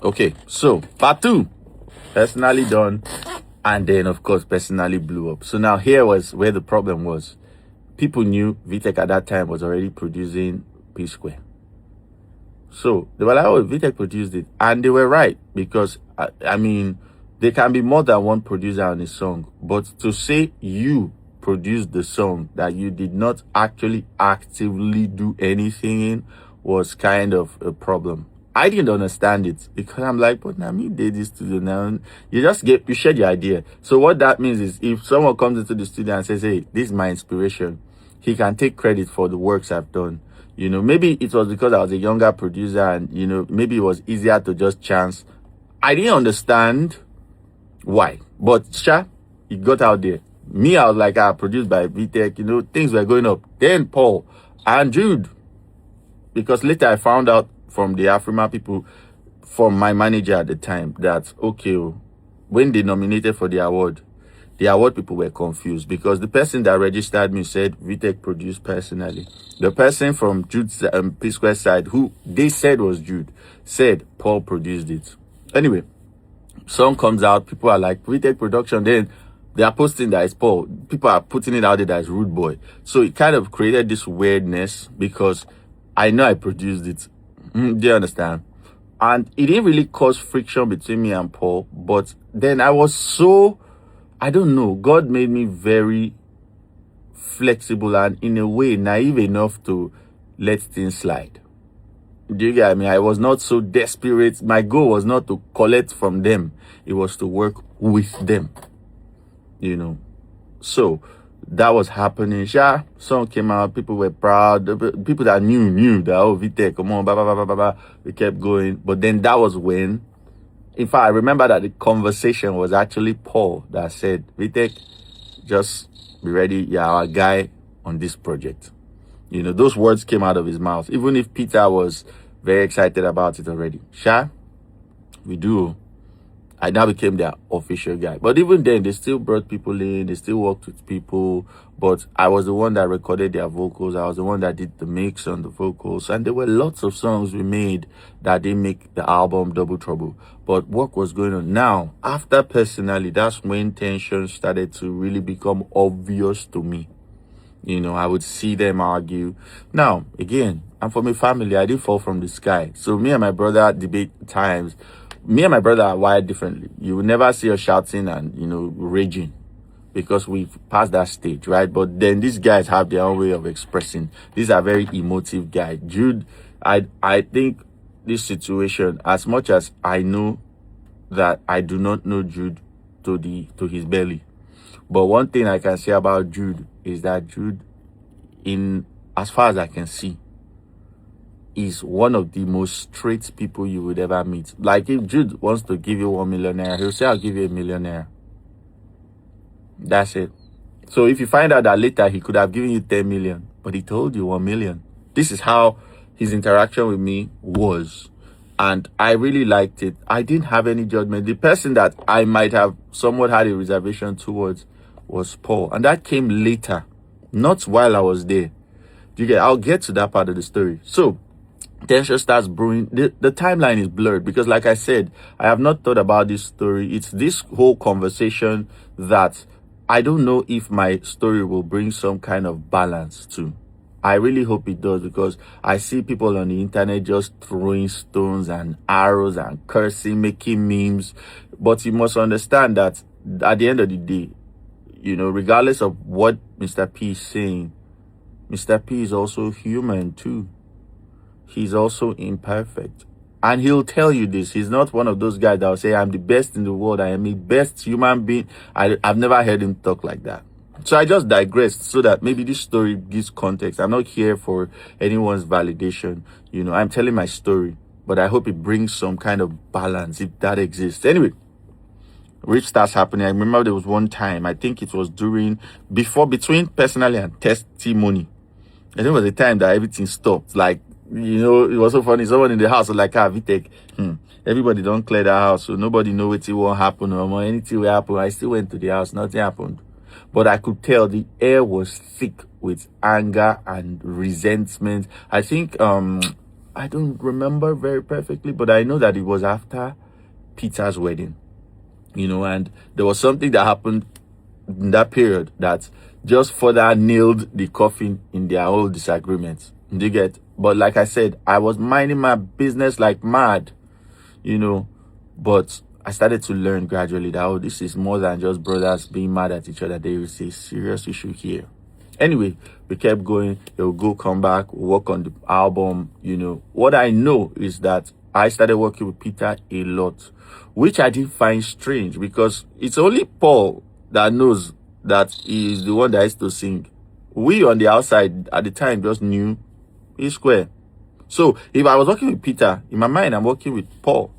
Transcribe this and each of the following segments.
Okay, so part two, personally done, and then of course personally blew up. So now here was where the problem was. People knew VTech at that time was already producing P Square. So they were like, oh, VTech produced it. And they were right, because I mean, there can be more than one producer on a song. But to say you produced the song that you did not actually actively do anything in was kind of a problem. I didn't understand it, because I'm like, but now me did this studio now. You shared your idea. So what that means is, if someone comes into the studio and says, hey, this is my inspiration, he can take credit for the works I've done. You know, maybe it was because I was a younger producer, and, you know, maybe it was easier to just chance. I didn't understand why, but it got out there. Me, I was like, produced by VTech, you know, things were going up. Then Paul and Jude, because later I found out from the Afrima people, from my manager at the time, that, okay, when they nominated for the award people were confused, because the person that registered me said VTech produced personally. The person from Jude's P Square side, who they said was Jude, said Paul produced it. Anyway, song comes out, people are like, VTech production, then they are posting that it's Paul. People are putting it out there that it's Rude Boy. So it kind of created this weirdness, because I know I produced it. Do you understand? And it didn't really cause friction between me and Paul, but then I was so, I don't know, God made me very flexible and in a way naive enough to let things slide. Do you get me? I was not so desperate. My goal was not to collect from them. It was to work with them. You know. So that was happening. Song came out, people were proud. People that knew that, oh, VTech, come on, blah, blah, blah, blah, blah. We kept going. But then that was when, in fact, I remember that the conversation was actually Paul that said, VTech, just be ready. You're our guy on this project. You know, those words came out of his mouth. Even if Peter was very excited about it already. We do. I now became their official guy. But even then, they still brought people in. They still worked with people. But I was the one that recorded their vocals. I was the one that did the mix on the vocals. And there were lots of songs we made that didn't make the album Double Trouble. But work was going on. Now, after personally, that's when tension started to really become obvious to me. You know, I would see them argue. Now, again, I'm from a family. I didn't fall from the sky. So me and my brother debate times. Me and my brother are wired differently. You will never see us shouting and, you know, raging, because we've passed that stage, right? But then these guys have their own way of expressing. These are very emotive guys. Jude, I think this situation, as much as I know that I do not know Jude to his belly, but one thing I can say about Jude is that Jude, in as far as I can see, is one of the most straight people you would ever meet. Like, if Jude wants to give you 1 million naira, he'll say, I'll give you 1 million naira. That's it. So if you find out that later he could have given you 10 million, but he told you 1 million. This is how his interaction with me was. And I really liked it. I didn't have any judgment. The person that I might have somewhat had a reservation towards was Paul. And that came later, not while I was there. I'll get to that part of the story. So tension starts brewing. The timeline is blurred, because like I said, I have not thought about this story. It's this whole conversation that I don't know if my story will bring some kind of balance to. I really hope it does, because I see people on the internet just throwing stones and arrows and cursing, making memes. But you must understand that at the end of the day, you know, regardless of what Mr. P is saying, Mr. P is also human too. He's also imperfect. And he'll tell you this. He's not one of those guys that will say, I'm the best in the world. I am the best human being. I've never heard him talk like that. So I just digressed so that maybe this story gives context. I'm not here for anyone's validation. You know, I'm telling my story, but I hope it brings some kind of balance, if that exists. Anyway, which starts happening. I remember there was one time, I think it was between personally and testimony. I think it was the time that everything stopped. Like, you know, it was so funny. Someone in the house was like, VTech, everybody don't clear the house, so nobody know what will happen or anything will happen. I still went to the house, nothing happened. But I could tell the air was thick with anger and resentment. I think I don't remember very perfectly, but I know that it was after Peter's wedding, and there was something that happened in that period that just further nailed the coffin in their whole disagreements. Do you get? But like I said, I was minding my business like mad, but I started to learn gradually that, oh, this is more than just brothers being mad at each other. There is a serious issue here. Anyway, we kept going. They'll go, come back, work on the album. What I know is that I started working with Peter a lot, which I did find strange because it's only Paul that knows that he is the one that is to sing. We on the outside at the time just knew P-Square. So if I was working with Peter, in my mind, I'm working with Paul.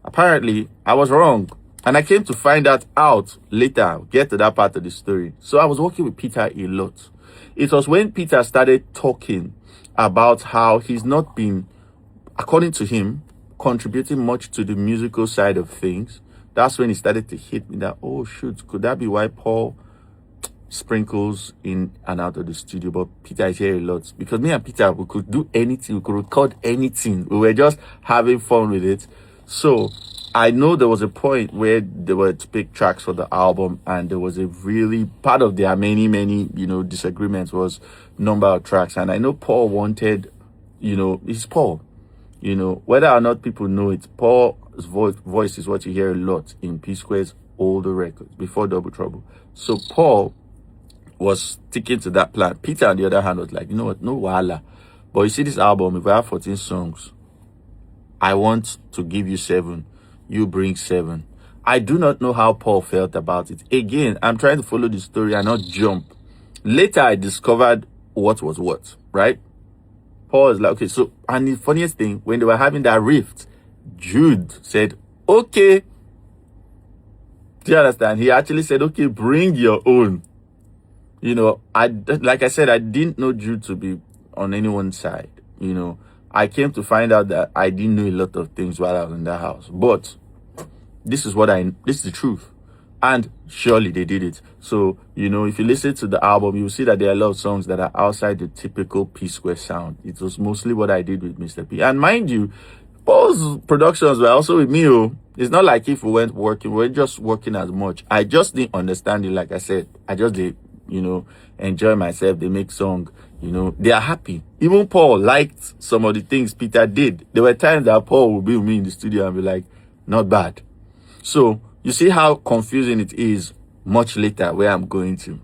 Apparently, I was wrong. And I came to find that out later. I'll get to that part of the story. So I was working with Peter a lot. It was when Peter started talking about how he's not been, according to him, contributing much to the musical side of things. That's when he started to hit me that, oh, shoot, could that be why Paul sprinkles in and out of the studio? But Peter is here a lot. Because me and Peter, we could do anything. We could record anything. We were just having fun with it. So I know there was a point where they were to pick tracks for the album, and there was a really part of their many disagreements was number of tracks. And I know Paul wanted, it's Paul, whether or not people know it, Paul's voice is what you hear a lot in P-Square's older records before Double Trouble. So Paul was sticking to that plan. Peter, on the other hand, was like, you know what, no wahala. But you see this album, if I have 14 songs, I want to give you 7. You bring 7. I do not know how Paul felt about it. Again, I'm trying to follow the story and not jump. Later, I discovered what was what, right? Paul is like, okay, so, and the funniest thing, when they were having that rift, Jude said, okay. Do you understand? He actually said, okay, bring your own. Like I said, I didn't know Jude to be on anyone's side. I came to find out that I didn't know a lot of things while I was in that house. But this is the truth. And surely they did it. So, if you listen to the album, you'll see that there are a lot of songs that are outside the typical P-Square sound. It was mostly what I did with Mr. P. And mind you, Paul's productions were also with me. It's not like if we weren't working, we weren't just working as much. I just didn't understand it, like I said. I just did, enjoy myself. They make song, they are happy. Even Paul liked some of the things Peter did. There were times that Paul would be with me in the studio and be like, not bad. So, you see how confusing it is much later where I'm going to.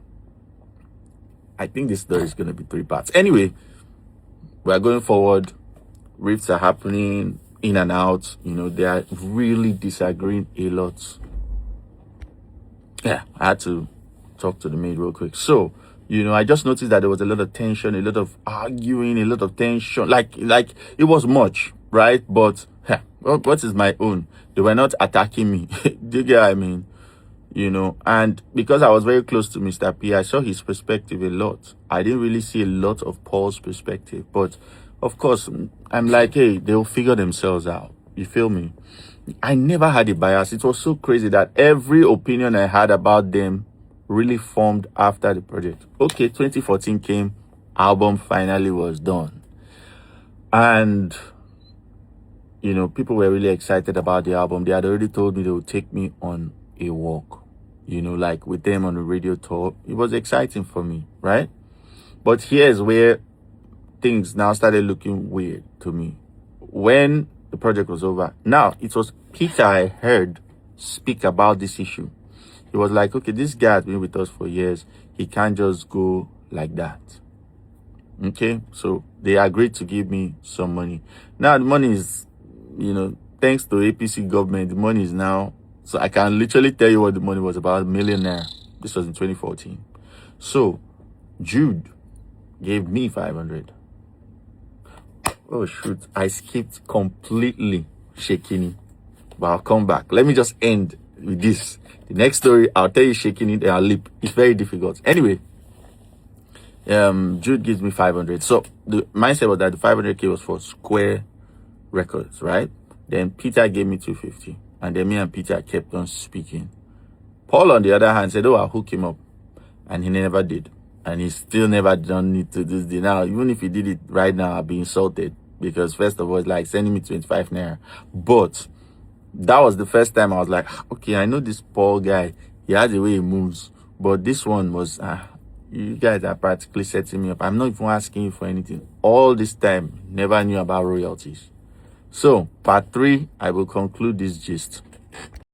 I think this story is going to be 3 parts. Anyway, we're going forward. Rifts are happening in and out. They are really disagreeing a lot. Yeah, I had to talk to the maid real quick. So, I just noticed that there was a lot of tension, a lot of arguing, a lot of tension. Like it was much, right? But what is my own? They were not attacking me. Do you get what I mean? And because I was very close to Mr. P, I saw his perspective a lot. I didn't really see a lot of Paul's perspective. But, of course, I'm like, hey, they'll figure themselves out. You feel me? I never had a bias. It was so crazy that every opinion I had about them really formed after the project. Okay, 2014 came. Album finally was done. And people were really excited about the album. They had already told me they would take me on a walk, like with them on the radio tour. It was exciting for me, right? But here's where things now started looking weird to me. When the project was over, now it was Peter I heard speak about this issue. He was like, okay, this guy has been with us for years. He can't just go like that. Okay, so they agreed to give me some money. Now the money is, thanks to APC government, the money is now, so I can literally tell you what the money was about, $1 million. This was in 2014. So Jude gave me 500. Oh shoot, I skipped completely Shekini, but I'll come back. Let me just end with this. The next story, I'll tell you Shekini, then I'll leap. It's very difficult. Anyway, Jude gives me 500. So the mindset was that the 500K was for Square Records, right? Then Peter gave me 250, and then me and Peter kept on speaking. Paul, on the other hand, said, oh, I'll hook him up, and he never did. And he still never done it to this day. Now, even if he did it right now, I'll be insulted. because first of all, it's like sending me 25 naira. But that was the first time I was like, okay, I know this Paul guy. He has the way he moves. But this one was, you guys are practically setting me up. I'm not even asking you for anything. All this time, never knew about royalties. So, part 3, I will conclude this gist.